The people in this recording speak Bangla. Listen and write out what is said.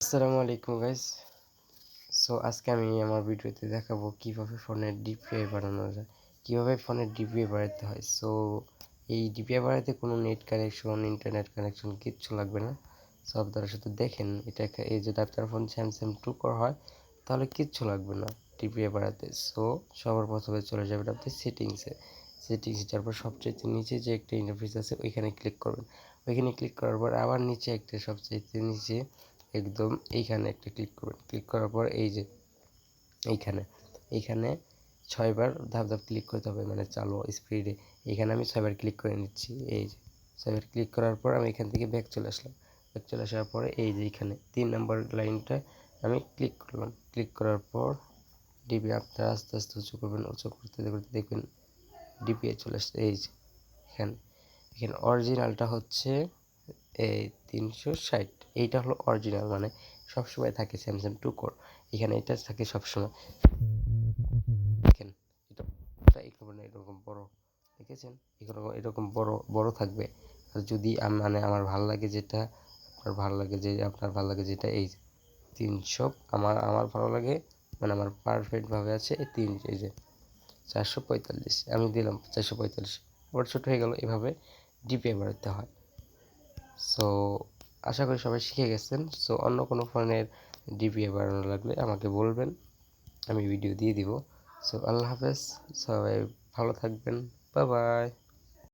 আসসালামু আলাইকুম গাইস। আজকে আমি আমার ভিডিওতে দেখাবো কিভাবে ফোনের ডিপিআই বানানো যায়, কিভাবে ফোনের ডিপিআই বাড়াতে হয়। এই ডিপিআই বাড়াতে কোনো নেট কানেকশন, ইন্টারনেট কানেকশন কিচ্ছু লাগবে না। আপনারা শুধু দেখেন এটা এই যদি আপনার ফোন স্যামসাং 2 কোর হয় তাহলে কিচ্ছু লাগবে না ডিপিআই বাড়াতে। সবার প্রথমে চলে যাবেন আপনি সেটিংসে যাওয়ার পর সবচাইতে নিচে যে একটা ইন্টারফেস আছে ওইখানে ক্লিক করবেন। ওইখানে ক্লিক করার পর আবার নিচে একটা সবচাইতে নিচে একদম এইখানে একটা ক্লিক করবেন। ক্লিক করার পর এই যে এইখানে 6 বার ধাপ ক্লিক করতে হবে, মানে চালু স্পিডে। এখানে আমি 6 বার ক্লিক করে নিচ্ছি। এই যে 6 বার ক্লিক করার পর আমি এখান থেকে ব্যাক চলে আসলাম। ব্যাক চলে আসার পরে এই যে এখানে 3 নম্বর লাইনটা আমি ক্লিক করলাম। ক্লিক করার পর ডিপি আপনারা আস্তে আস্তে উঁচু করবেন। উঁচু করতে করতে দেখবেন ডিপিআই চলে আসছে। এই যে এখানে অরিজিনালটা হচ্ছে এই 360। এইটা হলো অরিজিনাল, মানে সবসময় থাকে স্যামসাং 2 কোর। এখানে এটা থাকে সবসময়। দেখেন এটা এরকম বড়, দেখেছেন? এরকম বড় বড় থাকবে। আর যদি মানে আমার ভালো লাগে যেটা, আপনার ভালো লাগে যেটা এই 300, আমার ভালো লাগে, মানে আমার পারফেক্ট ভাবে আছে এই যে 445, আমি দিলাম 445। আবার ছোট হয়ে গেল। এভাবে ডিপিআই বাড়াতে হয়। আশা করি সবাই শিখে গেছেন। অন্য কোনো ফোনের ডিপিআই বাড়ানো লাগলে আমাকে বলবেন, আমি ভিডিও দিয়ে দিব। আল্লাহ হাফেজ, সবাই ভালো থাকবেন। Bye bye.